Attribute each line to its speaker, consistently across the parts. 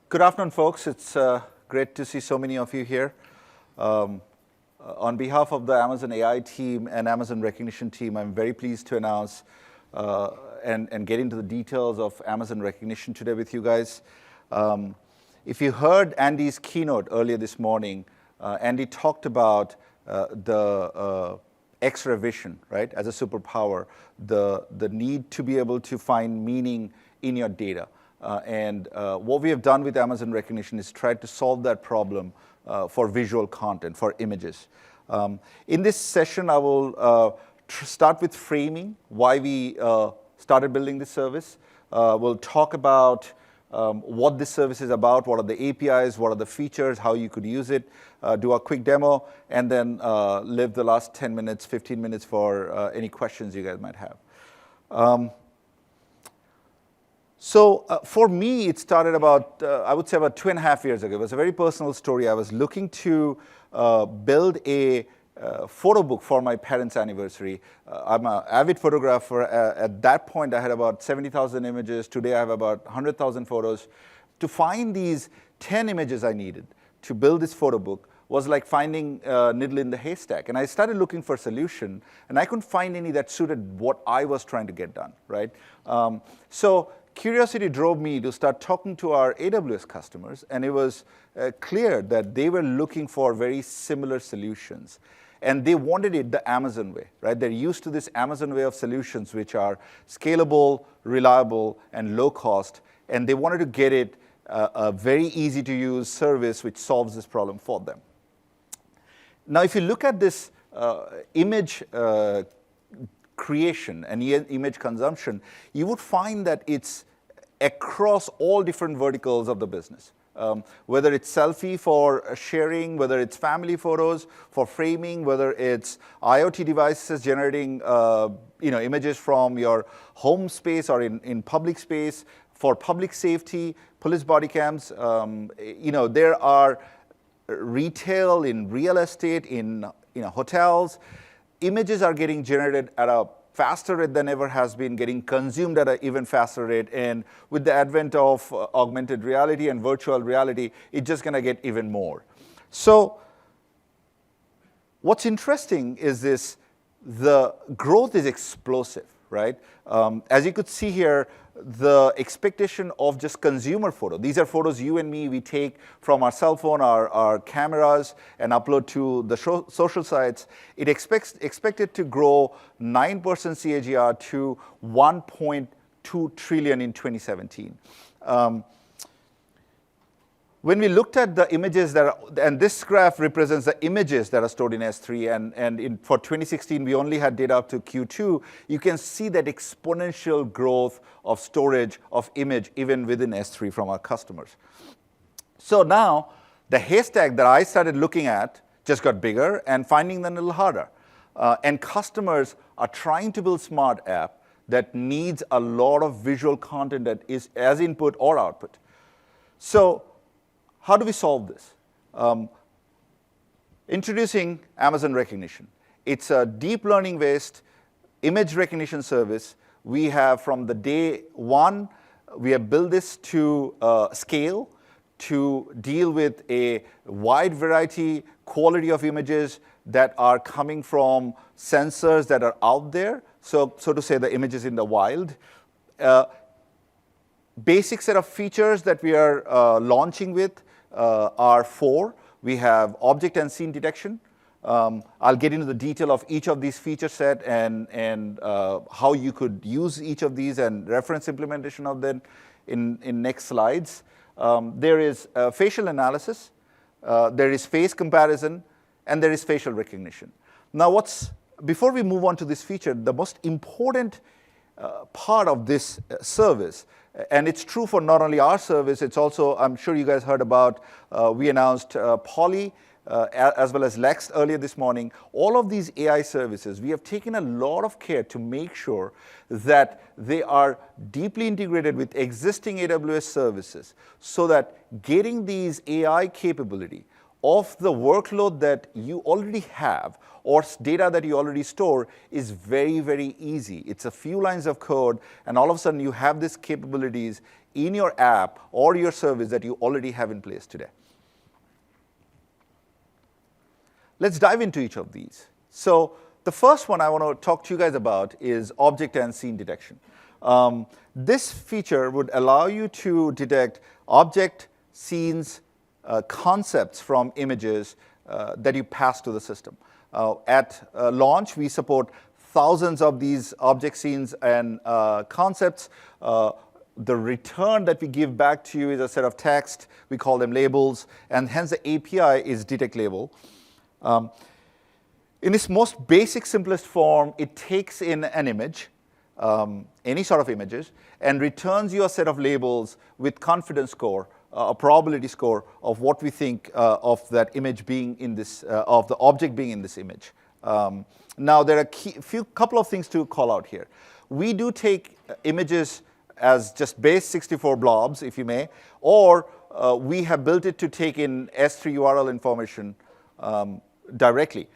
Speaker 1: Good afternoon, folks. It's great to see so many of you here. On behalf of the Amazon AI team and Amazon Rekognition team, I'm very pleased to announce and get into the details of Amazon Rekognition today with you guys. If you heard Andy's keynote earlier this morning, Andy talked about the X-ray vision, right, as a superpower, the need to be able to find meaning in your data. What we have done with Amazon Rekognition is try to solve that problem for visual content, for images. In this session, I will start with framing why we started building this service. We'll talk about what this service is about, what are the APIs, what are the features, how you could use it, do a quick demo, and then leave the last 10 minutes, 15 minutes for any questions you guys might have. For me, it started about, I would say about 2.5 years ago. It was a very personal story. I was looking to build a photo book for my parents' anniversary. I'm an avid photographer. At that point, I had about 70,000 images. Today, I have about 100,000 photos. To find these 10 images I needed to build this photo book was like finding a needle in the haystack. And I started looking for a solution, and I couldn't find any that suited what I was trying to get done, right? So curiosity drove me to start talking to our AWS customers, and it was clear that they were looking for very similar solutions. And they wanted it the Amazon way, right? They're used to this Amazon way of solutions, which are scalable, reliable, and low cost. And they wanted to get it a very easy to use service which solves this problem for them. Now, if you look at this image creation and image consumption, you would find that it's across all different verticals of the business. Whether it's selfie for sharing, whether it's family photos for framing, whether it's IoT devices generating images from your home space or in public space, for public safety, police body cams. There are retail, in real estate, in hotels. Images are getting generated at a faster rate than ever has been, getting consumed at an even faster rate. And with the advent of augmented reality and virtual reality, it's just going to get even more. So what's interesting is the growth is explosive, right? As you could see here, the expectation of just consumer photo. These are photos you and me, we take from our cell phone, our cameras, and upload to the social sites. It expected to grow 9% CAGR to 1.2 trillion in 2017. When we looked at the images and this graph represents the images that are stored in S3, and for 2016, we only had data up to Q2, you can see that exponential growth of storage of image even within S3 from our customers. So now, the haystack that I started looking at just got bigger and finding them a little harder. And customers are trying to build smart app that needs a lot of visual content that is as input or output. So how do we solve this? Introducing Amazon Rekognition. It's a deep learning-based image recognition service. We have, from the day one, we have built this to scale, to deal with a wide variety, quality of images that are coming from sensors that are out there, so to say, the images in the wild. Basic set of features that we are launching with are 4. We have object and scene detection. I'll get into the detail of each of these feature set and how you could use each of these and reference implementation of them in next slides. There is facial analysis, there is face comparison, and there is facial recognition. Now, before we move on to this feature, the most important part of this service, and it's true for not only our service, it's also, I'm sure you guys heard about, we announced Poly, as well as Lex earlier this morning. All of these AI services, we have taken a lot of care to make sure that they are deeply integrated with existing AWS services, so that getting these AI capability of the workload that you already have or data that you already store is very, very easy. It's a few lines of code, and all of a sudden you have these capabilities in your app or your service that you already have in place today. Let's dive into each of these. So the first one I want to talk to you guys about is object and scene detection. This feature would allow you to detect object, scenes, concepts from images that you pass to the system. At launch, we support thousands of these object scenes and concepts. The return that we give back to you is a set of text. We call them labels, and hence the API is detect label. In its most basic, simplest form, it takes in an image, any sort of images, and returns you a set of labels with confidence score, a probability score of what we think of that image being in this, of the object being in this image. Now, there are couple of things to call out here. We do take images as just base 64 blobs, if you may, or we have built it to take in S3 URL information directly.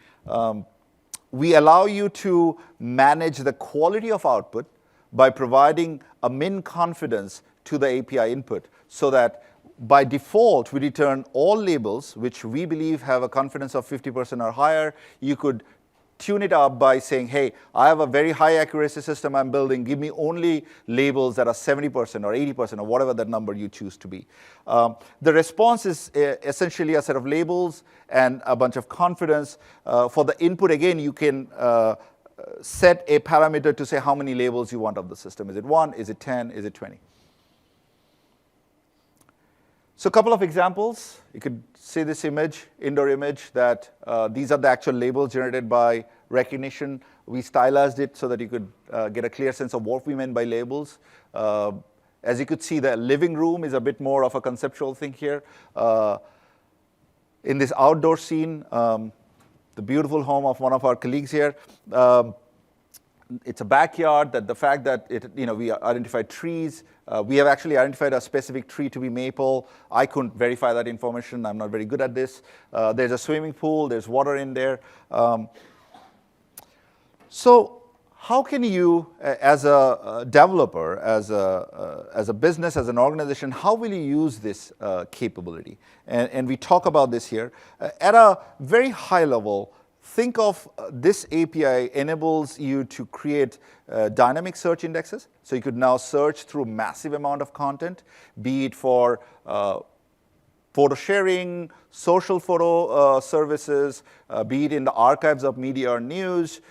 Speaker 1: We allow you to manage the quality of output by providing a min confidence to the API input, so that by default, we return all labels, which we believe have a confidence of 50% or higher. You could tune it up by saying, hey, I have a very high accuracy system I'm building. Give me only labels that are 70% or 80% or whatever that number you choose to be. The response is essentially a set of labels and a bunch of confidence. For the input, again, you can set a parameter to say how many labels you want of the system. Is it 1? Is it 10? Is it 20? So a couple of examples. You could see this image, indoor image, that these are the actual labels generated by Rekognition. We stylized it so that you could get a clear sense of what we meant by labels. As you could see, the living room is a bit more of a conceptual thing here. In this outdoor scene, the beautiful home of one of our colleagues here, it's a backyard. That the fact that we identified trees. We have actually identified a specific tree to be maple. I couldn't verify that information. I'm not very good at this. There's a swimming pool. There's water in there. So how can you, as a developer, as a business, as an organization, how will you use this capability? And we talk about this here. At a very high level, think of this API enables you to create dynamic search indexes. So you could now search through massive amount of content, be it for photo sharing, social photo services, be it in the archives of media or news.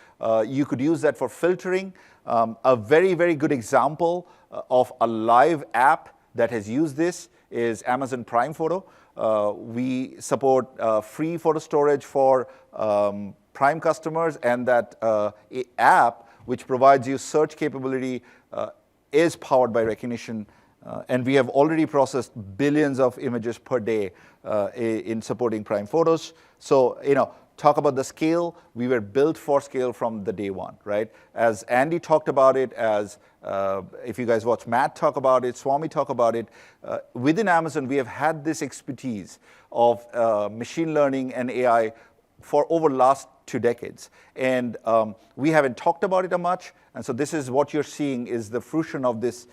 Speaker 1: You could use that for filtering. A very, very good example of a live app that has used this is Amazon Prime Photo. We support free photo storage for Prime customers, and that app, which provides you search capability, is powered by Rekognition. And we have already processed billions of images per day in supporting Prime Photos. So, talk about the scale. We were built for scale from the day one, right? As Andy talked about it, as if you guys watch Matt talk about it, Swami talk about it, within Amazon, we have had this expertise of machine learning and AI for over the last 2 decades. And we haven't talked about it much. And so this is what you're seeing is the fruition of this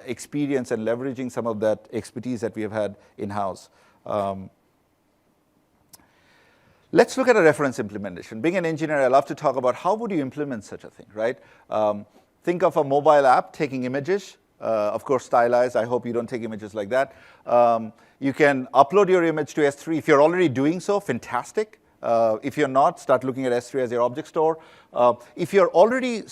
Speaker 1: experience and leveraging some of that expertise that we have had in-house. Let's look at a reference implementation. Being an engineer, I love to talk about how would you implement such a thing, right? Think of a mobile app taking images, of course stylized. I hope you don't take images like that. You can upload your image to S3. If you're already doing so, fantastic. If you're not, start looking at S3 as your object store. If you're already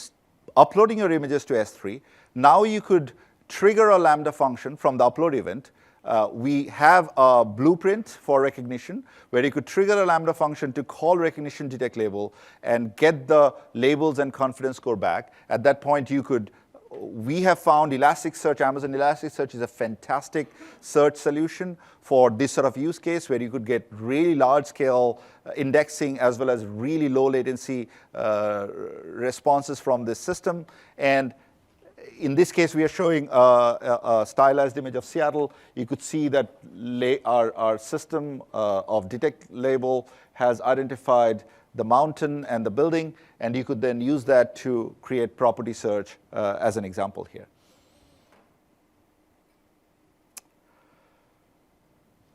Speaker 1: uploading your images to S3, now you could trigger a Lambda function from the upload event. We have a blueprint for Rekognition where you could trigger a Lambda function to call Rekognition detect label and get the labels and confidence score back. At that point, we have found Elasticsearch, Amazon Elasticsearch is a fantastic search solution for this sort of use case where you could get really large scale indexing as well as really low latency responses from this system. And in this case, we are showing a stylized image of Seattle. You could see that our system of detect label has identified the mountain and the building, and you could then use that to create property search as an example here.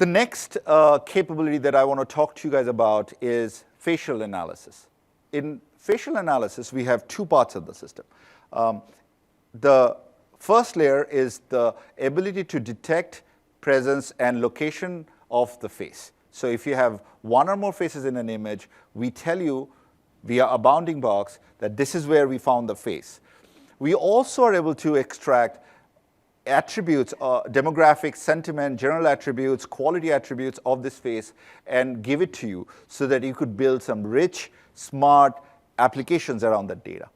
Speaker 1: The next capability that I want to talk to you guys about is facial analysis. In facial analysis, we have two parts of the system. The first layer is the ability to detect presence and location of the face. So if you have one or more faces in an image, we tell you via a bounding box that this is where we found the face. We also are able to extract attributes, demographics, sentiment, general attributes, quality attributes of this face and give it to you so that you could build some rich, smart applications around that data.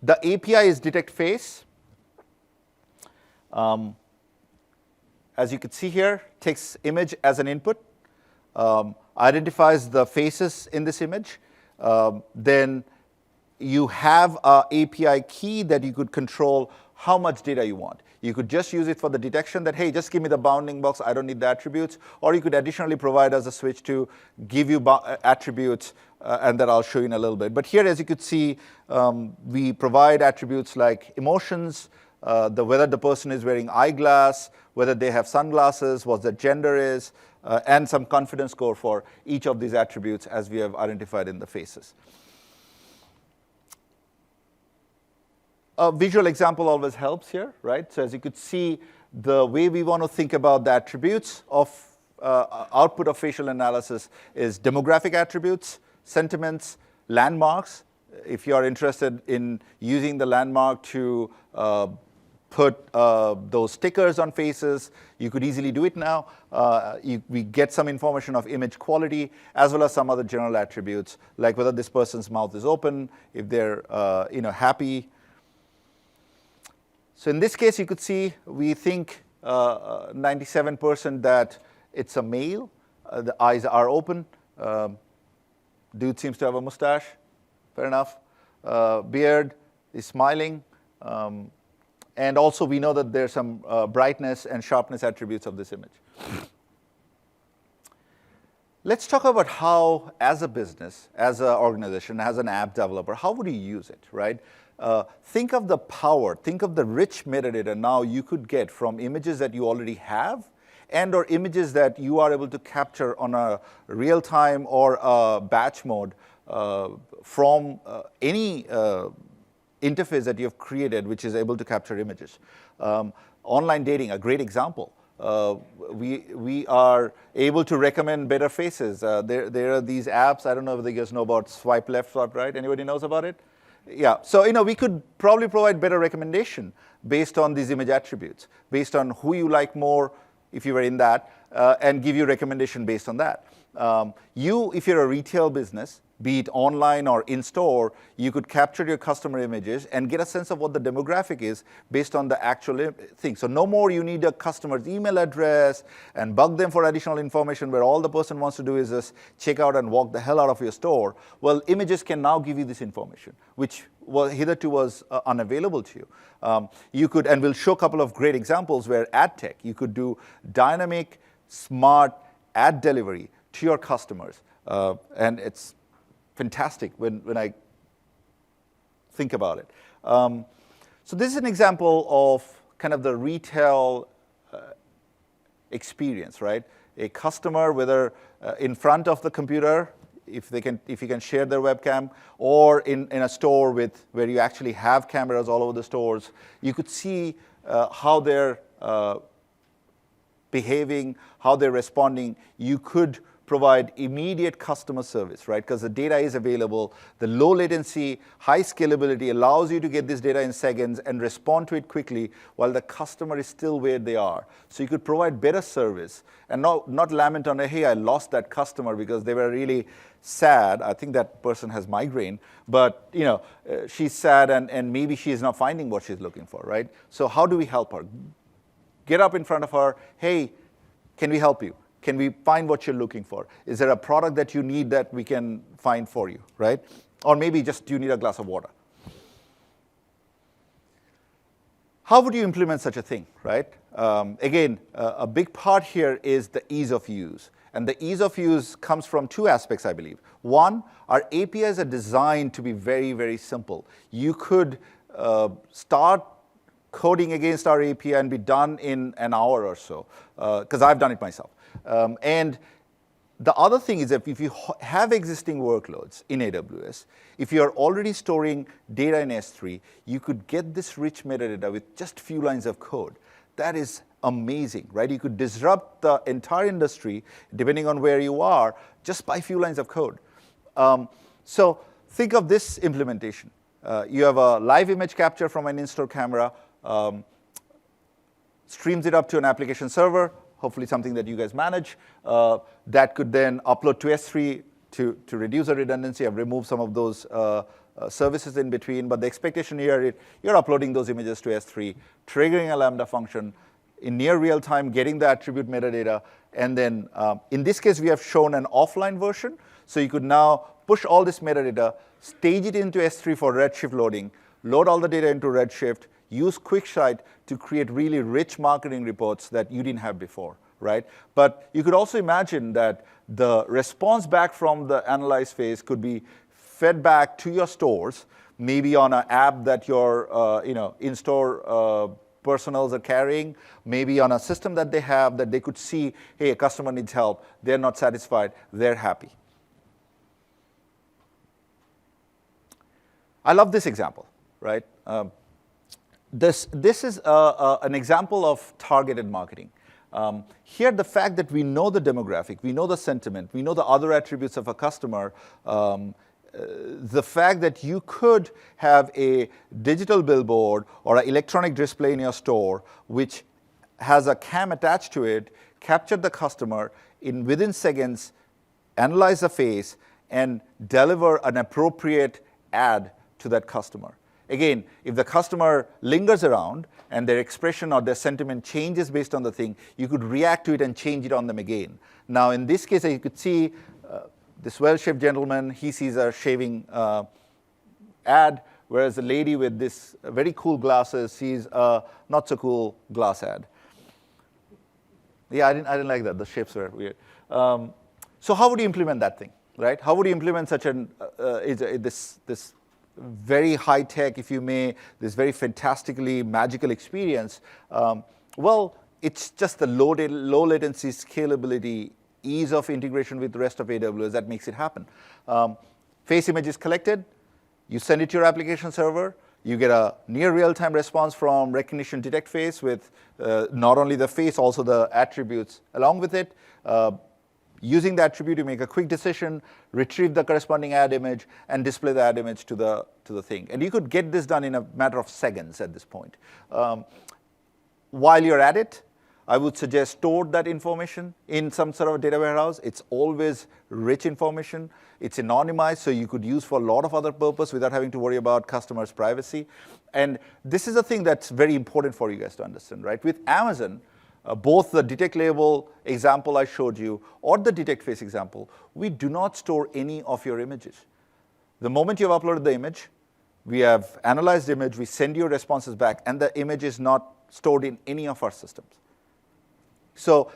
Speaker 1: The API is detect face. As you can see here, takes image as an input, identifies the faces in this image. Then you have an API key that you could control how much data you want. You could just use it for the detection that, hey, just give me the bounding box, I don't need the attributes. Or you could additionally provide us a switch to give you attributes, and that I'll show you in a little bit. But here, as you could see, we provide attributes like emotions, whether the person is wearing eyeglass, whether they have sunglasses, what their gender is, and some confidence score for each of these attributes as we have identified in the faces. A visual example always helps here, right? So as you could see, the way we want to think about the attributes of output of facial analysis is demographic attributes, sentiments, landmarks. If you are interested in using the landmark to put those stickers on faces, you could easily do it now. We get some information of image quality, as well as some other general attributes, like whether this person's mouth is open, if they're happy. So in this case, you could see we think 97% that it's a male. The eyes are open. Dude seems to have a mustache. Fair enough. Beard is smiling. And also, we know that there's some brightness and sharpness attributes of this image. Let's talk about how, as a business, as an organization, as an app developer, how would you use it, right? Think of the power, think of the rich metadata now you could get from images that you already have and or images that you are able to capture on a real-time or a batch mode from any interface that you have created which is able to capture images. Online dating, a great example. We are able to recommend better faces. There are these apps, I don't know if you guys know about swipe left, swipe right. Anybody knows about it? Yeah, so we could probably provide better recommendation based on these image attributes, based on who you like more if you were in that, and give you recommendation based on that. If you're a retail business, be it online or in-store, you could capture your customer images and get a sense of what the demographic is based on the actual thing. So no more you need a customer's email address and bug them for additional information where all the person wants to do is just check out and walk the hell out of your store. Well, images can now give you this information, which hitherto was unavailable to you. You could, and we'll show a couple of great examples where ad tech, you could do dynamic, smart ad delivery to your customers. And it's fantastic when I think about it. So this is an example of kind of the retail experience, right? A customer, whether in front of the computer, if you can share their webcam, or in a store where you actually have cameras all over the stores, you could see how they're behaving, how they're responding. You could provide immediate customer service, right? Because the data is available. The low latency, high scalability allows you to get this data in seconds and respond to it quickly while the customer is still where they are. So you could provide better service and not lament on, hey, I lost that customer because they were really sad. I think that person has migraine, but she's sad and maybe she's not finding what she's looking for, right? So how do we help her? Get up in front of her, hey, can we help you? Can we find what you're looking for? Is there a product that you need that we can find for you, right? Or maybe just you need a glass of water. How would you implement such a thing, right? Again, a big part here is the ease of use. And the ease of use comes from two aspects, I believe. One, our APIs are designed to be very, very simple. You could start coding against our API and be done in an hour or so, because I've done it myself. And the other thing is that if you have existing workloads in AWS, if you're already storing data in S3, you could get this rich metadata with just a few lines of code. That is amazing, right? You could disrupt the entire industry, depending on where you are, just by a few lines of code. So think of this implementation. You have a live image capture from an in-store camera, streams it up to an application server, hopefully something that you guys manage, that could then upload to S3 to reduce the redundancy. I've removed some of those services in between, but the expectation here is you're uploading those images to S3, triggering a Lambda function, in near real time, getting the attribute metadata, and then in this case, we have shown an offline version, so you could now push all this metadata, stage it into S3 for Redshift loading, load all the data into Redshift, use QuickSight to create really rich marketing reports that you didn't have before, right? But you could also imagine that the response back from the analyze phase could be fed back to your stores, maybe on an app that your in-store personals are carrying, maybe on a system that they have that they could see, hey, a customer needs help, they're not satisfied, they're happy. I love this example, right? This is an example of targeted marketing. Here, the fact that we know the demographic, we know the sentiment, we know the other attributes of a customer, the fact that you could have a digital billboard or an electronic display in your store which has a cam attached to it, capture the customer within seconds, analyze the face, and deliver an appropriate ad to that customer. Again, if the customer lingers around and their expression or their sentiment changes based on the thing, you could react to it and change it on them again. Now, in this case, you could see this well-shaved gentleman, he sees a shaving ad, whereas the lady with this very cool glasses sees a not-so-cool glass ad. Yeah, I didn't like that. The shapes were weird. So how would you implement that thing, right? How would you implement such this very high-tech, if you may, this very fantastically magical experience? Well, it's just the low latency scalability, ease of integration with the rest of AWS that makes it happen. Face image is collected, you send it to your application server, you get a near real-time response from Rekognition detect face with not only the face, also the attributes along with it. Using the attribute, you make a quick decision, retrieve the corresponding ad image, and display the ad image to the thing. And you could get this done in a matter of seconds at this point. While you're at it, I would suggest store that information in some sort of a data warehouse. It's always rich information. It's anonymized, so you could use for a lot of other purposes without having to worry about customers' privacy. And this is a thing that's very important for you guys to understand, right? With Amazon, both the detect label example I showed you or the detect face example, we do not store any of your images. The moment you've uploaded the image, we have analyzed the image, we send you responses back, and the image is not stored in any of our systems. So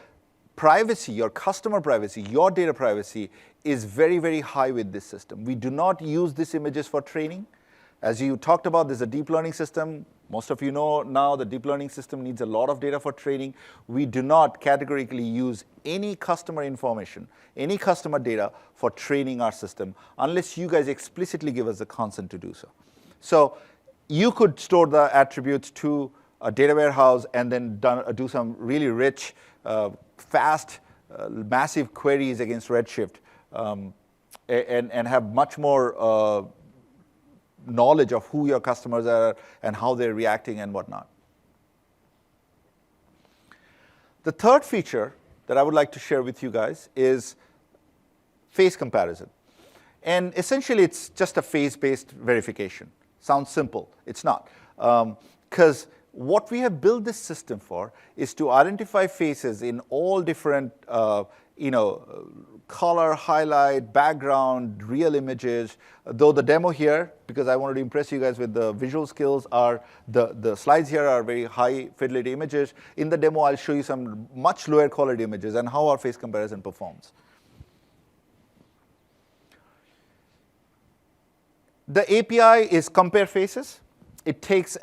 Speaker 1: privacy, your customer privacy, your data privacy is very, very high with this system. We do not use these images for training. As you talked about, there's a deep learning system. Most of you know now the deep learning system needs a lot of data for training. We do not categorically use any customer information, any customer data for training our system unless you guys explicitly give us the consent to do so. So you could store the attributes to a data warehouse and then do some really rich, fast, massive queries against Redshift and have much more knowledge of who your customers are and how they're reacting and whatnot. The third feature that I would like to share with you guys is face comparison. And essentially, it's just a face-based verification. Sounds simple. It's not. Because what we have built this system for is to identify faces in all different, color, highlight, background, real images. Though the demo here, because I wanted to impress you guys with the visual skills, are the slides here are very high fidelity images. In the demo, I'll show you some much lower quality images and how our face comparison performs. The API is compare faces. It takes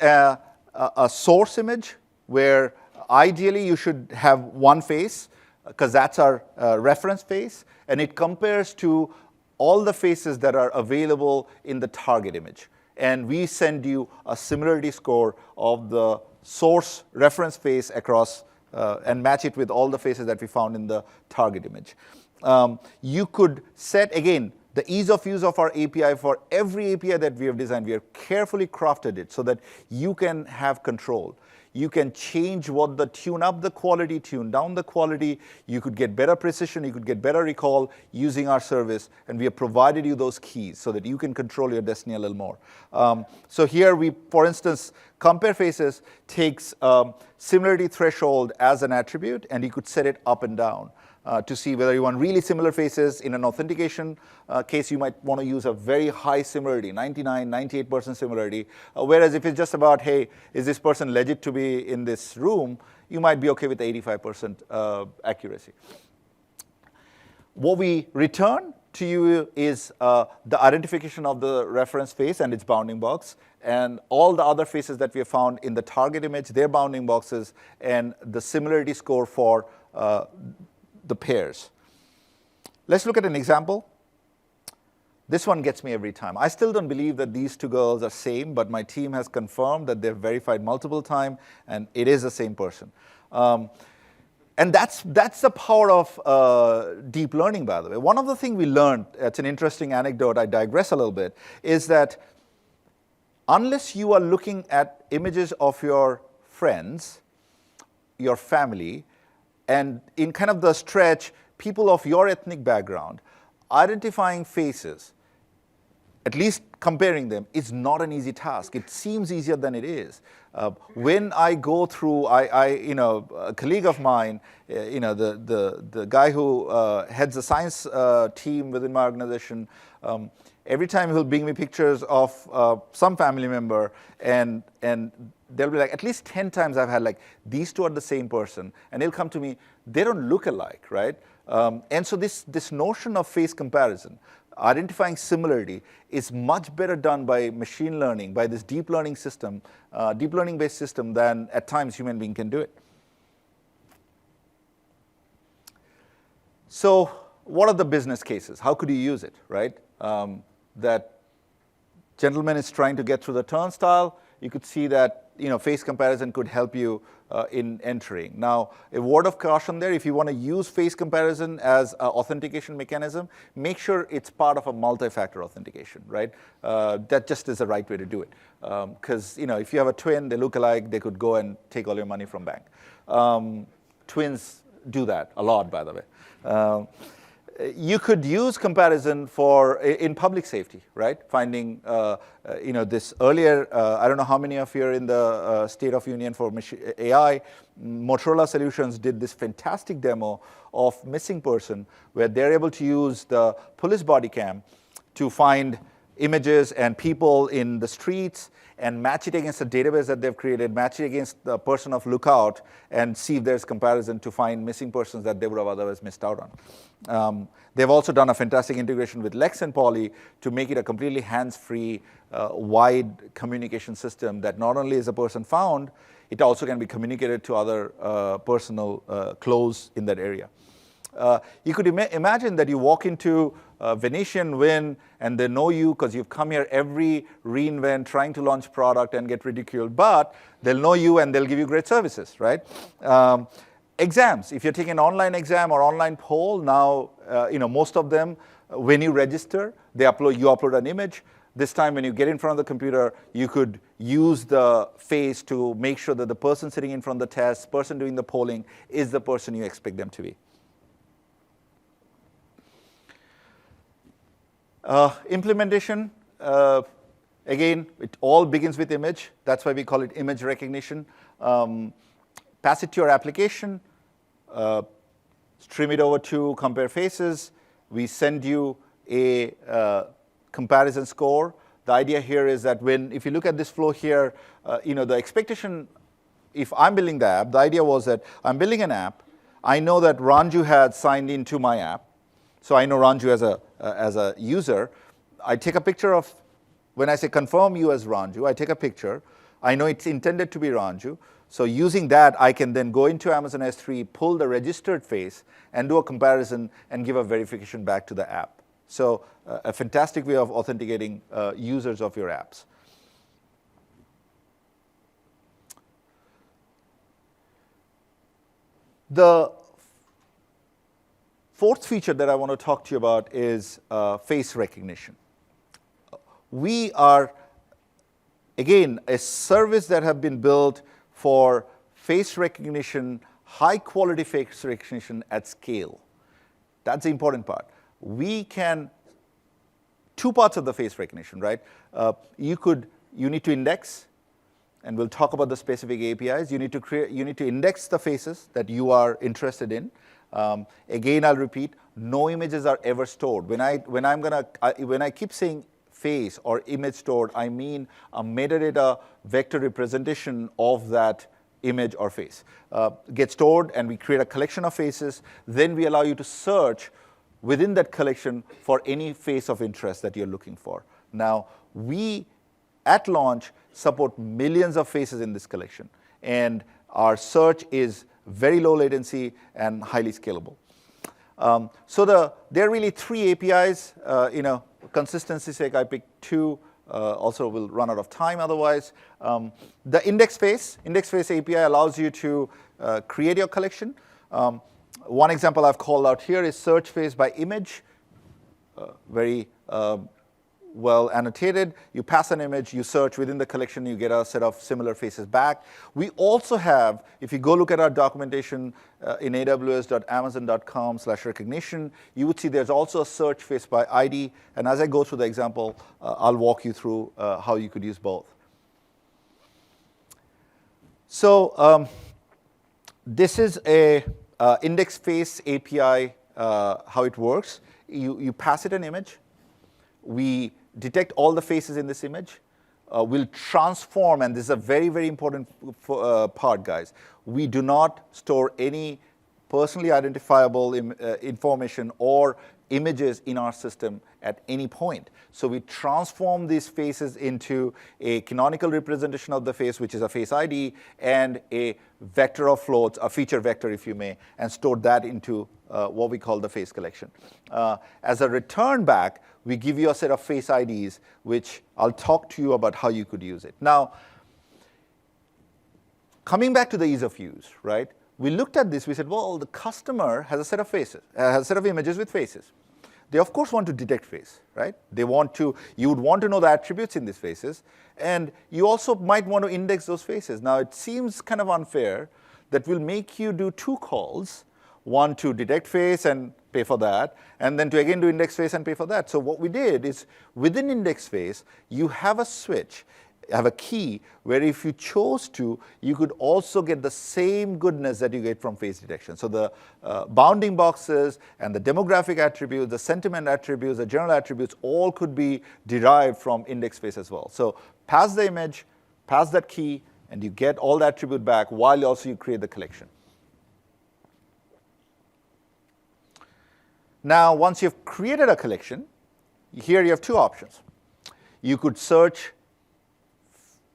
Speaker 1: a source image where ideally you should have one face, because that's our reference face, and it compares to all the faces that are available in the target image. And we send you a similarity score of the source reference face across and match it with all the faces that we found in the target image. You could set, again, the ease of use of our API. For every API that we have designed, we have carefully crafted it so that you can have control. You can change tune up the quality, tune down the quality. You could get better precision, you could get better recall using our service, and we have provided you those keys so that you can control your destiny a little more. So here we, for instance, compare faces takes similarity threshold as an attribute, and you could set it up and down. To see whether you want really similar faces. In an authentication case, you might want to use a very high similarity, 99, 98% similarity. Whereas if it's just about, hey, is this person legit to be in this room, you might be okay with 85% accuracy. What we return to you is the identification of the reference face and its bounding box, and all the other faces that we have found in the target image, their bounding boxes, and the similarity score for the pairs. Let's look at an example. This one gets me every time. I still don't believe that these two girls are same, but my team has confirmed that they've verified multiple times, and it is the same person. And that's the power of deep learning, by the way. One of the things we learned, it's an interesting anecdote, I digress a little bit, is that unless you are looking at images of your friends, your family, and in kind of the stretch, people of your ethnic background, identifying faces, at least comparing them, is not an easy task. It seems easier than it is. When I go through, a colleague of mine, the guy who heads the science team within my organization, every time he'll bring me pictures of some family member, and there'll be like at least 10 times I've had like, these two are the same person, and he'll come to me, they don't look alike, right? And so this notion of face comparison, identifying similarity, is much better done by machine learning, by this deep learning system, deep learning based system, than at times human being can do it. So what are the business cases? How could you use it, right? That gentleman is trying to get through the turnstile. You could see that face comparison could help you in entering. Now, a word of caution there, if you want to use face comparison as an authentication mechanism, make sure it's part of a multi-factor authentication, right? That just is the right way to do it. Because if you have a twin, they look alike, they could go and take all your money from bank. Twins do that a lot, by the way. You could use comparison in public safety, right? Finding, this earlier, I don't know how many of you are in the State of Union for AI. Motorola Solutions did this fantastic demo of missing person, where they're able to use the police body cam to find images and people in the streets and match it against a database that they've created, match it against the person of lookout, and see if there's comparison to find missing persons that they would have otherwise missed out on. They've also done a fantastic integration with Lex and Poly to make it a completely hands-free, wide communication system that not only is a person found, it also can be communicated to other personal close in that area. You could imagine that you walk into Venetian Win and they know you because you've come here every reInvent trying to launch product and get ridiculed, but they'll know you and they'll give you great services, right? Exams, if you're taking an online exam or online poll, now most of them, when you register, you upload an image. This time when you get in front of the computer, you could use the face to make sure that the person sitting in front of the test, person doing the polling, is the person you expect them to be. Implementation, again, it all begins with image. That's why we call it image recognition. Pass it to your application, stream it over to compare faces. We send you a comparison score. The idea here is that if you look at this flow here, the expectation, if I'm building the app, the idea was that I'm building an app. I know that Ranju had signed into my app. So I know Ranju as a user. I take a picture of, when I say confirm you as Ranju, I take a picture. I know it's intended to be Ranju. So using that, I can then go into Amazon S3, pull the registered face, and do a comparison and give a verification back to the app. So a fantastic way of authenticating users of your apps. The fourth feature that I want to talk to you about is face recognition. We are, again, a service that have been built for face recognition, high quality face recognition at scale. That's the important part. We can, two parts of the face recognition, right? You need to index, and we'll talk about the specific APIs. You need to index the faces that you are interested in. Again, I'll repeat, no images are ever stored. When I keep saying face or image stored, I mean a metadata vector representation of that image or face. Gets stored, and we create a collection of faces. Then we allow you to search within that collection for any face of interest that you're looking for. Now, we, at launch, support millions of faces in this collection. And our search is very low latency and highly scalable. So there are really three APIs. Consistency's sake, I picked two. Also, we'll run out of time otherwise. The index face API allows you to create your collection. One example I've called out here is search face by image. Very well annotated. You pass an image, you search within the collection, you get a set of similar faces back. We also have, if you go look at our documentation in aws.amazon.com/Rekognition, you would see there's also a search face by ID. And as I go through the example, I'll walk you through how you could use both. So this is a index face API, how it works. You pass it an image. We detect all the faces in this image. We'll transform, and this is a very, very important part, guys. We do not store any personally identifiable information or images in our system at any point. So we transform these faces into a canonical representation of the face, which is a face ID, and a vector of floats, a feature vector, if you may, and store that into what we call the face collection. As a return back, we give you a set of face IDs, which I'll talk to you about how you could use it. Now, coming back to the ease of use, right? We looked at this, we said, well, the customer has a set of faces, has a set of images with faces. They, of course, want to detect face, right? You would want to know the attributes in these faces, and you also might want to index those faces. Now, it seems kind of unfair that we'll make you do two calls, one to detect face and pay for that, and then to again do index face and pay for that. So what we did is, within index face, you have a switch, have a key, where if you chose to, you could also get the same goodness that you get from face detection. So the bounding boxes and the demographic attributes, the sentiment attributes, the general attributes, all could be derived from index face as well. So pass the image, pass that key, and you get all the attribute back while also you create the collection. Now, once you've created a collection, here you have two options. You could search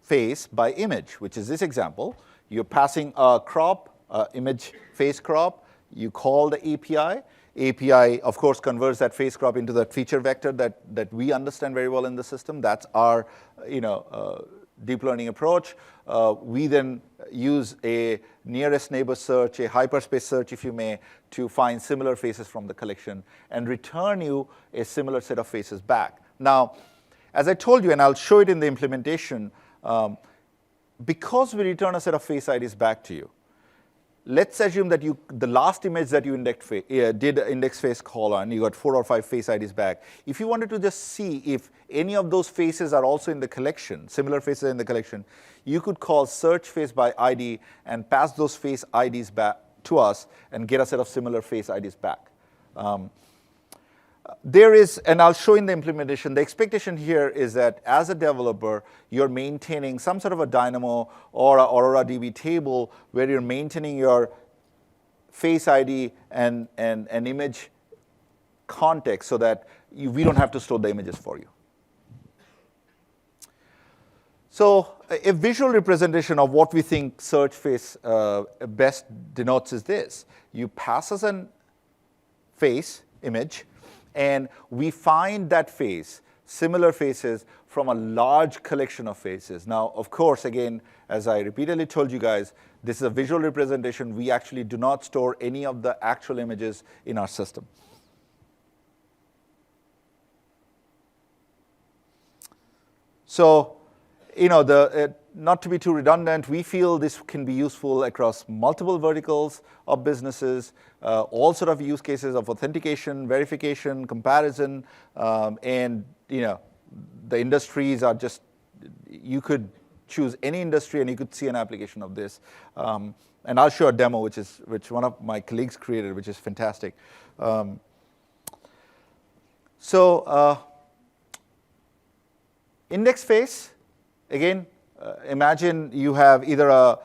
Speaker 1: face by image, which is this example. You're passing a crop, image face crop. You call the API. API, of course, converts that face crop into that feature vector that we understand very well in the system. That's our deep learning approach. We then use a nearest neighbor search, a hyperspace search, if you may, to find similar faces from the collection and return you a similar set of faces back. Now, as I told you, and I'll show it in the implementation, because we return a set of face IDs back to you, let's assume that the last image that you did index face call on, you got 4 or 5 face IDs back. If you wanted to just see if any of those faces are also in the collection, similar faces in the collection, you could call search face by ID and pass those face IDs back to us and get a set of similar face IDs back. There is, and I'll show in the implementation, the expectation here is that as a developer, you're maintaining some sort of a Dynamo or a Aurora DB table where you're maintaining your face ID and an image context so that we don't have to store the images for you. So a visual representation of what we think search face best denotes is this. You pass us a face image, and we find that face, similar faces, from a large collection of faces. Now, of course, again, as I repeatedly told you guys, this is a visual representation. We actually do not store any of the actual images in our system. So, not to be too redundant, we feel this can be useful across multiple verticals of businesses, all sort of use cases of authentication, verification, comparison, and the industries are just, you could choose any industry and you could see an application of this. And I'll show a demo which one of my colleagues created, which is fantastic. Index face, again, imagine you have either an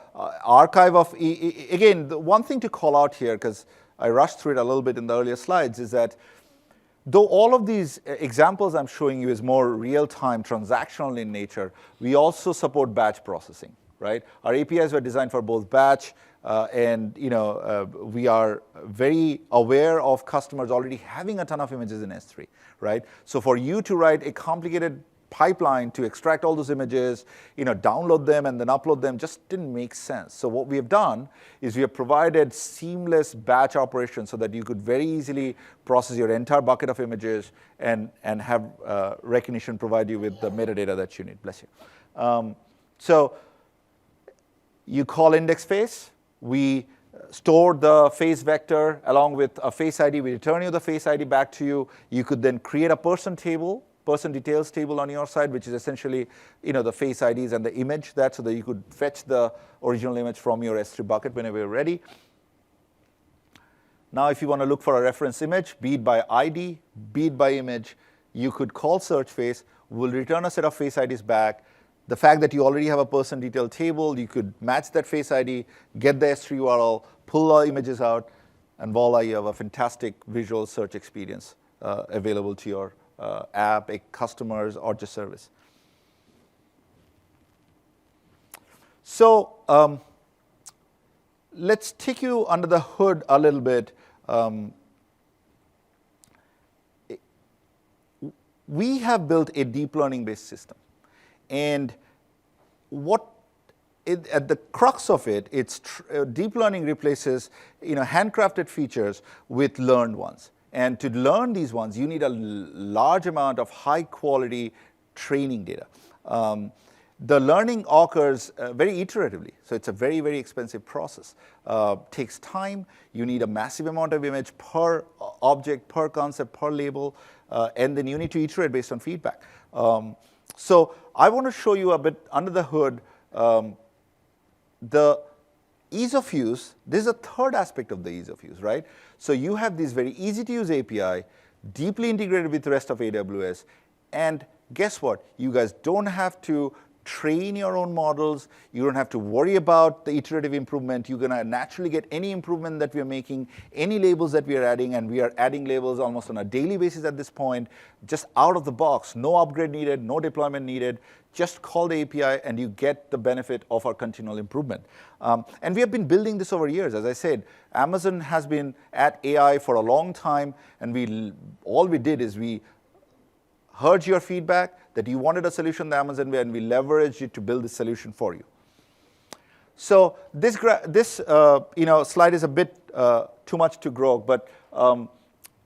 Speaker 1: archive of, again, the one thing to call out here, because I rushed through it a little bit in the earlier slides, is that though all of these examples I'm showing you is more real-time, transactional in nature, we also support batch processing, right? Our APIs were designed for both batch and we are very aware of customers already having a ton of images in S3, right? So for you to write a complicated pipeline to extract all those images, download them and then upload them just didn't make sense. So what we have done is we have provided seamless batch operations so that you could very easily process your entire bucket of images and have Rekognition provide you with the metadata that you need. Bless you. So you call index face. We store the face vector along with a face ID. We return you the face ID back to you. You could then create a person details table on your side, which is essentially the face IDs and the image so that you could fetch the original image from your S3 bucket whenever you're ready. Now, if you want to look for a reference image, be it by ID, be it by image, you could call search face. We'll return a set of face IDs back. The fact that you already have a person detail table, you could match that face ID, get the S3 URL, pull the images out, and voila, you have a fantastic visual search experience available to your app, customers, or just service. So let's take you under the hood a little bit. We have built a deep learning-based system. And at the crux of it, it's deep learning replaces handcrafted features with learned ones. And to learn these ones, you need a large amount of high-quality training data. The learning occurs very iteratively, so it's a very, very expensive process. Takes time. You need a massive amount of image per object, per concept, per label, and then you need to iterate based on feedback. So I want to show you a bit under the hood the ease of use. This is a third aspect of the ease of use, right? So you have this very easy-to-use API, deeply integrated with the rest of AWS, and guess what? You guys don't have to train your own models. You don't have to worry about the iterative improvement. You're going to naturally get any improvement that we're making, any labels that we are adding, and we are adding labels almost on a daily basis at this point, just out of the box. No upgrade needed, no deployment needed. Just call the API and you get the benefit of our continual improvement. And we have been building this over years. As I said, Amazon has been at AI for a long time, and all we did is we heard your feedback that you wanted a solution the Amazon way, and we leveraged it to build this solution for you. So this slide is a bit too much to grow, but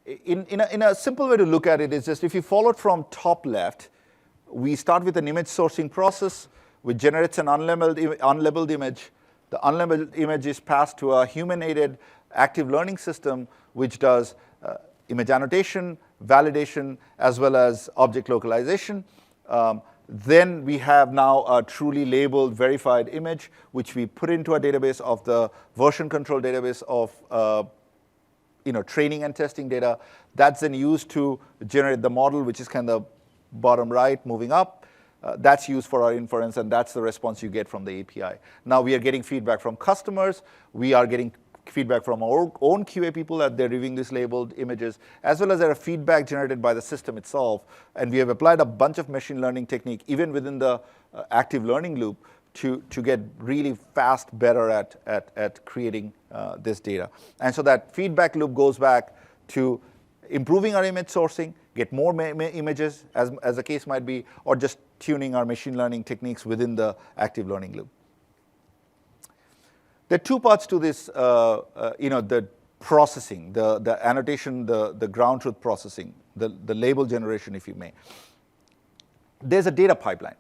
Speaker 1: in a simple way to look at it is just if you follow it from top left, we start with an image sourcing process, which generates an unlabeled image. The unlabeled image is passed to a human-aided active learning system, which does image annotation, validation, as well as object localization. Then we have now a truly labeled, verified image, which we put into a database of the version control database of training and testing data. That's then used to generate the model, which is kind of bottom right, moving up. That's used for our inference, and that's the response you get from the API. Now we are getting feedback from customers. We are getting feedback from our own QA people that they're reviewing these labeled images, as well as there are feedback generated by the system itself. And we have applied a bunch of machine learning technique even within the active learning loop to get really fast, better at creating this data. And so that feedback loop goes back to improving our image sourcing, get more images, as the case might be, or just tuning our machine learning techniques within the active learning loop. There are two parts to this, the processing, the annotation, the ground truth processing, the label generation, if you may. There's a data pipeline.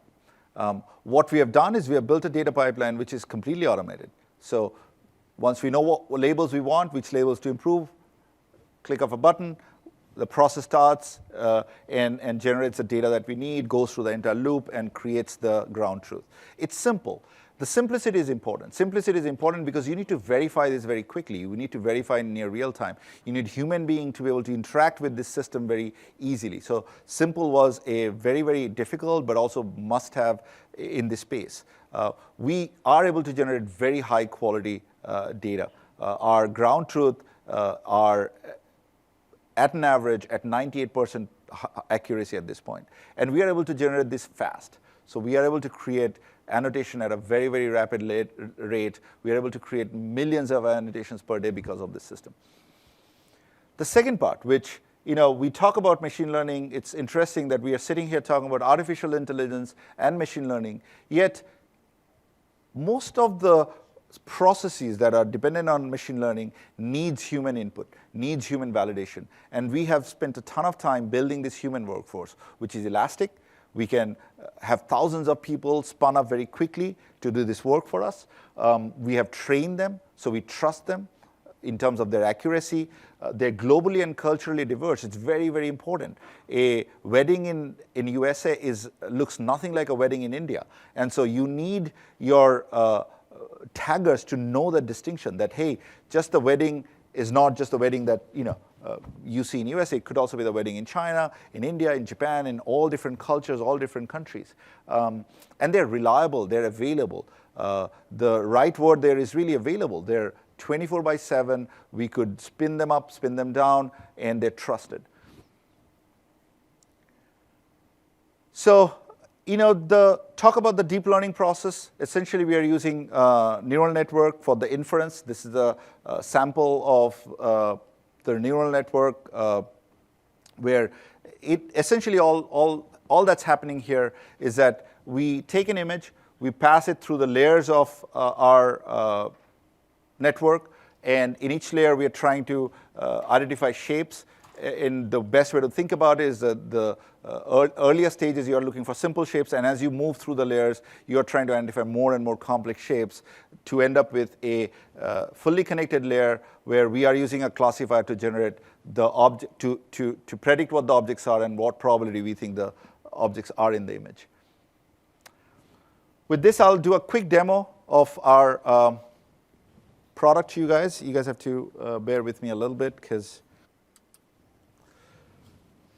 Speaker 1: What we have done is we have built a data pipeline which is completely automated. So once we know what labels we want, which labels to improve, click of a button, the process starts and generates the data that we need, goes through the entire loop, and creates the ground truth. It's simple. The simplicity is important. Simplicity is important because you need to verify this very quickly. You need to verify in near real time. You need human being to be able to interact with this system very easily. So simple was a very, very difficult but also must-have in this space. We are able to generate very high quality data. Our ground truth are at an average at 98% accuracy at this point. And we are able to generate this fast. So we are able to create annotation at a very, very rapid rate. We are able to create millions of annotations per day because of this system. The second part, which we talk about machine learning, it's interesting that we are sitting here talking about artificial intelligence and machine learning, yet most of the processes that are dependent on machine learning needs human input, needs human validation. And we have spent a ton of time building this human workforce, which is elastic. We can have thousands of people spun up very quickly to do this work for us. We have trained them, so we trust them in terms of their accuracy. They're globally and culturally diverse. It's very, very important. A wedding in USA looks nothing like a wedding in India. And so you need your taggers to know the distinction that, hey, just the wedding is not just the wedding that, you see in USA. It could also be the wedding in China, in India, in Japan, in all different cultures, all different countries. And they're reliable, they're available. The right word there is really available. They're 24/7. We could spin them up, spin them down, and they're trusted. So, talk about the deep learning process. Essentially, we are using neural network for the inference. This is a sample of the neural network where it essentially all that's happening here is that we take an image, we pass it through the layers of our network, and in each layer we are trying to identify shapes. And the best way to think about it is that the earlier stages you are looking for simple shapes, and as you move through the layers, you are trying to identify more and more complex shapes to end up with a fully connected layer where we are using a classifier to generate the object, to predict what the objects are and what probability we think the objects are in the image. With this, I'll do a quick demo of our product to you guys. You guys have to bear with me a little bit because.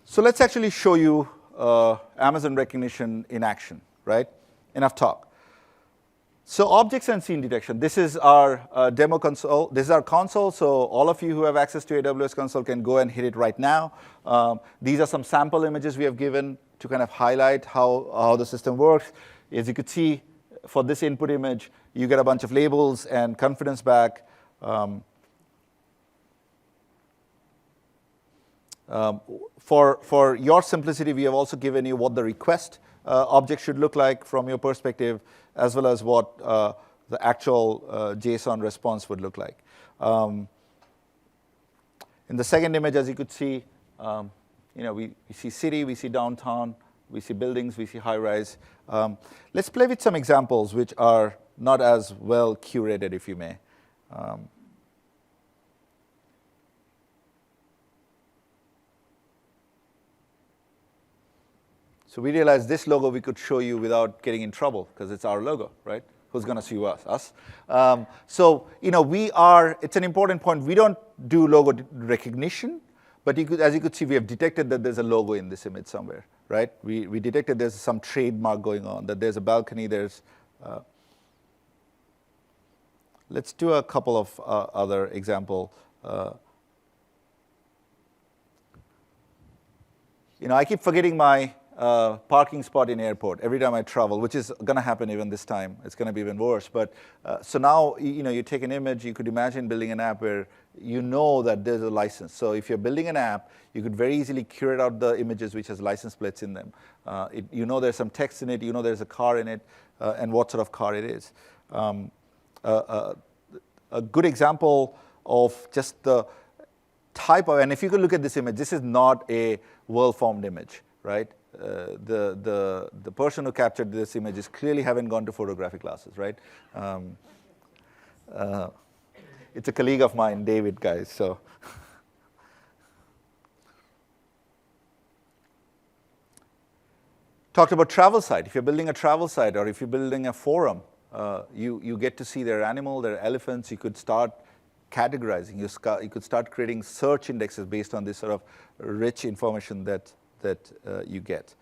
Speaker 1: So let's actually show you Amazon Rekognition in action, right? Enough talk. So objects and scene detection. This is our demo console. This is our console, so all of you who have access to AWS console can go and hit it right now. These are some sample images we have given to kind of highlight how the system works. As you could see, for this input image, you get a bunch of labels and confidence back. For your simplicity, we have also given you what the request object should look like from your perspective, as well as what the actual JSON response would look like. In the second image, as you could see, we see city, we see downtown, we see buildings, we see high-rise. Let's play with some examples which are not as well curated, if you may. So we realized this logo we could show you without getting in trouble because it's our logo, right? Who's going to sue us? Us. So it's an important point. We don't do logo recognition, but as you could see, we have detected that there's a logo in this image somewhere, right? We detected there's some trademark going on, that there's a balcony, let's do a couple of other example. I keep forgetting my parking spot in airport every time I travel, which is going to happen even this time. It's going to be even worse. But so now, you take an image. You could imagine building an app where you know that there's a license. So if you're building an app, you could very easily curate out the images which has license plates in them. There's some text in it. There's a car in it, and what sort of car it is. A good example of just the type of, and if you could look at this image, this is not a well-formed image, right? The person who captured this image is clearly haven't gone to photography classes, right? It's a colleague of mine, David, guys. So, talked about travel site. If you're building a travel site or if you're building a forum, you get to see their animal, their elephants. You could start categorizing. You could start creating search indexes based on this sort of rich information that you get.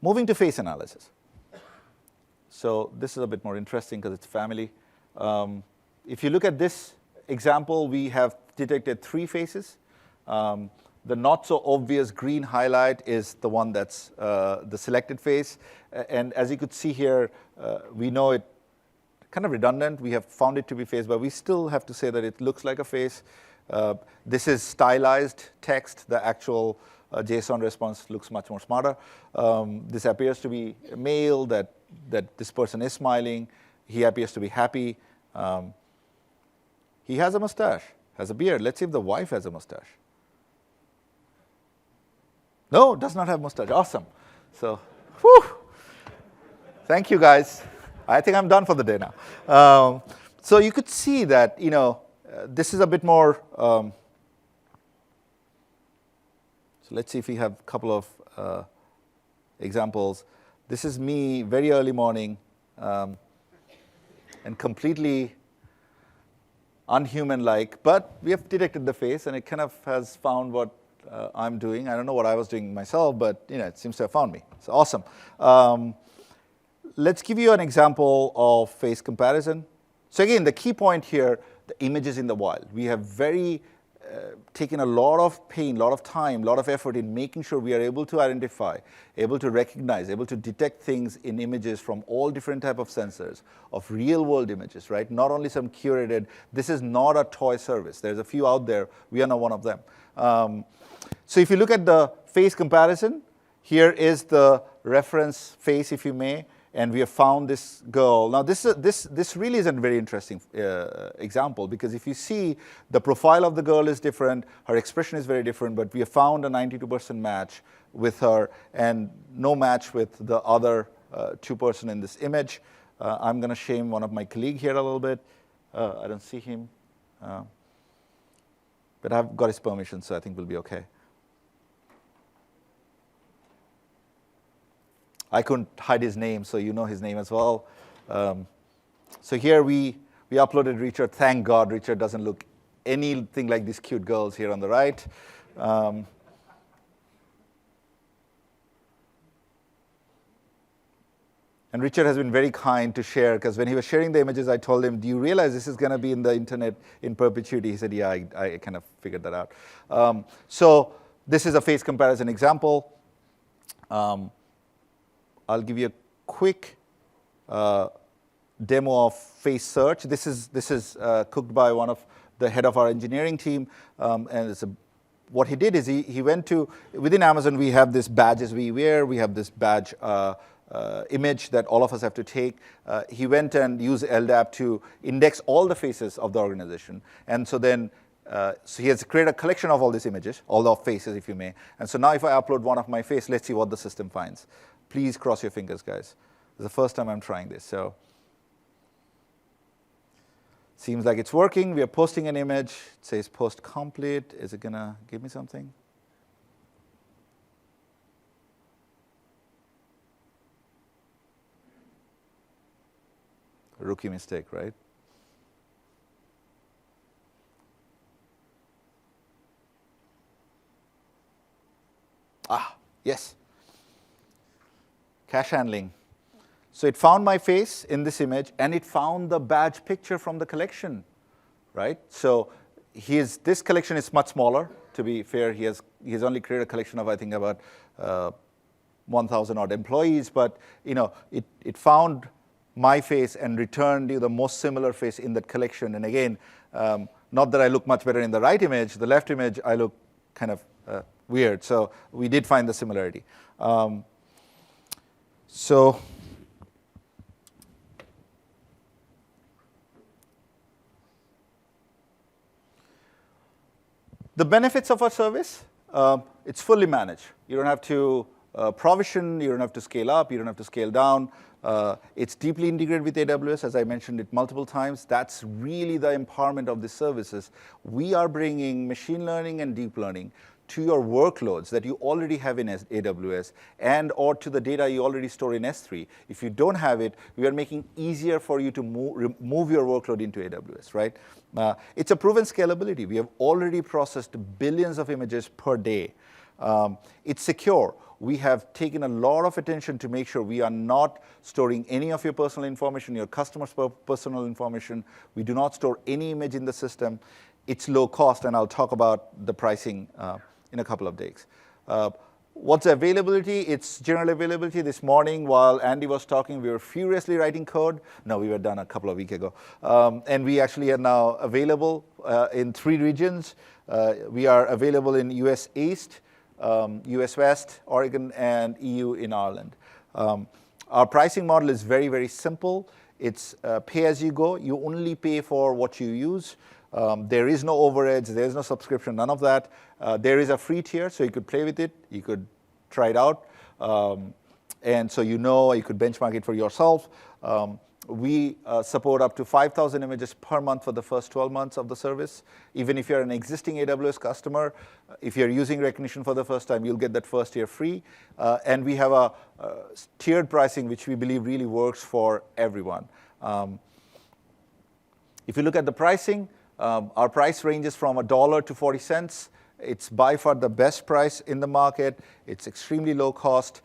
Speaker 1: Moving to face analysis. So this is a bit more interesting because it's family. If you look at this example, we have detected 3 faces. The not so obvious green highlight is the one that's the selected face. And as you could see here, we know it kind of redundant. We have found it to be face, but we still have to say that it looks like a face. This is stylized text. The actual JSON response looks much more smarter. This appears to be a male, that this person is smiling. He appears to be happy. He has a mustache, has a beard. Let's see if the wife has a mustache. No, does not have mustache. Awesome. So, whew. Thank you, guys. I think I'm done for the day now. So you could see that, this is a bit more. So let's see if we have a couple of examples. This is me, very early morning, and completely unhuman-like. But we have detected the face, and it kind of has found what I'm doing. I don't know what I was doing myself, but it seems to have found me. It's awesome. Let's give you an example of face comparison. So again, the key point here, the images in the wild. We have taken a lot of pain, a lot of time, a lot of effort in making sure we are able to identify, able to recognize, able to detect things in images from all different type of sensors, of real-world images, right? Not only some curated. This is not a toy service. There's a few out there. We are not one of them. So if you look at the face comparison, here is the reference face, if you may. And we have found this girl. Now, this really is a very interesting example, because if you see, the profile of the girl is different, her expression is very different, but we have found a 92% match with her and no match with the other 2% in this image. I'm going to shame one of my colleagues here a little bit. I don't see him. But I've got his permission, so I think we'll be okay. I couldn't hide his name, so you know his name as well. So here we uploaded Richard. Thank God Richard doesn't look anything like these cute girls here on the right. And Richard has been very kind to share, because when he was sharing the images, I told him, do you realize this is going to be in the internet in perpetuity? He said, yeah, I kind of figured that out. So this is a face comparison example. I'll give you a quick demo of face search. This is cooked by one of the head of our engineering team, and what he did is he went to, within Amazon we have this badges we wear. We have this badge image that all of us have to take. He went and used LDAP to index all the faces of the organization, and so then so he has created a collection of all these images, all the faces, if you may. And so now if I upload one of my face, let's see what the system finds. Please cross your fingers, guys. It's the first time I'm trying this, so seems like it's working. We are posting an image. It says post complete. Is it gonna give me something? A rookie mistake, right? Ah, yes. Cache handling. So it found my face in this image, and it found the badge picture from the collection, right? So this collection is much smaller. to be fair, he has only created a collection of, I think, about 1,000 odd employees, but it found my face and returned you the most similar face in that collection. And again, not that I look much better in the right image, the left image I look kind of weird. So we did find the similarity. So the benefits of our service, it's fully managed. You don't have to provision, you don't have to scale up, you don't have to scale down. It's deeply integrated with AWS, as I mentioned it multiple times. That's really the empowerment of the services. We are bringing machine learning and deep learning to your workloads that you already have in AWS and or to the data you already store in S3. If you don't have it, we are making easier for you to move your workload into AWS, right? It's a proven scalability. We have already processed billions of images per day. It's secure. We have taken a lot of attention to make sure we are not storing any of your personal information, your customers' personal information. We do not store any image in the system. It's low cost, and I'll talk about the pricing in a couple of days. What's the availability? It's general availability. This morning, while Andy was talking, we were furiously writing code. No, we were done a couple of weeks ago. And we actually are now available in 3 regions. We are available in US East, US West, Oregon, and EU in Ireland. Our pricing model is very, very simple. It's pay as you go. You only pay for what you use. There is no overheads, there is no subscription, none of that. There is a free tier, so you could play with it, you could try it out. And so you could benchmark it for yourself. We support up to 5,000 images per month for the first 12 months of the service. Even if you're an existing AWS customer, if you're using Rekognition for the first time, you'll get that first year free. And we have a tiered pricing, which we believe really works for everyone. If you look at the pricing, our price ranges from $1 to 40 cents. It's by far the best price in the market. It's extremely low cost.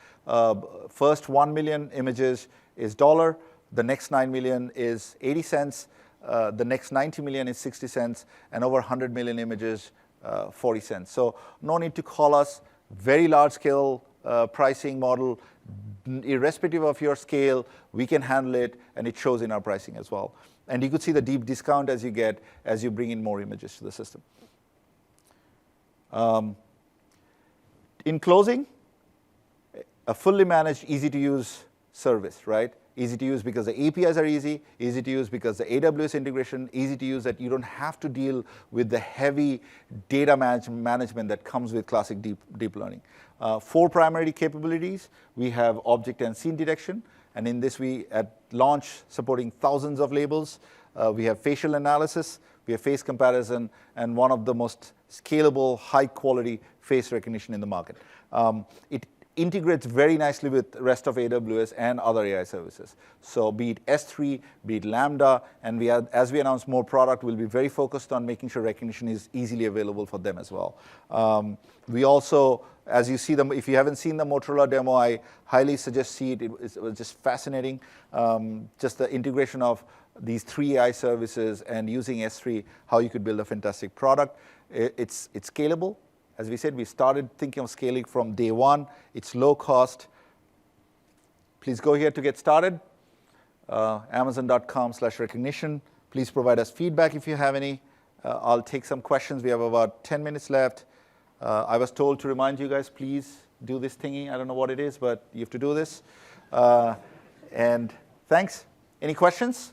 Speaker 1: First 1 million images is $1. The next 9 million is 80 cents. The next 90 million is 60 cents. And over 100 million images, 40 cents. So no need to call us. Very large scale pricing model. Irrespective of your scale, we can handle it, and it shows in our pricing as well. And you could see the deep discount as you get as you bring in more images to the system. In closing, a fully managed, easy-to-use service, right? Easy to use because the APIs are easy to use because the AWS integration, easy to use that you don't have to deal with the heavy data management that comes with classic deep learning. 4 primary capabilities. We have object and scene detection. And in this, we, at launch, supporting thousands of labels. We have facial analysis. We have face comparison, and one of the most scalable, high-quality face recognition in the market. It integrates very nicely with the rest of AWS and other AI services. So be it S3, be it Lambda, and as we announce more product, we'll be very focused on making sure Rekognition is easily available for them as well. We also, as you see them, if you haven't seen the Motorola demo, I highly suggest see it. It was just fascinating. Just the integration of these 3 AI services and using S3, how you could build a fantastic product. It's scalable. As we said, we started thinking of scaling from day 1. It's low cost. Please go here to get started. Amazon.com/Rekognition. Please provide us feedback if you have any. I'll take some questions. We have about 10 minutes left. I was told to remind you guys, please do this thingy. I don't know what it is, but you have to do this. And thanks. Any questions?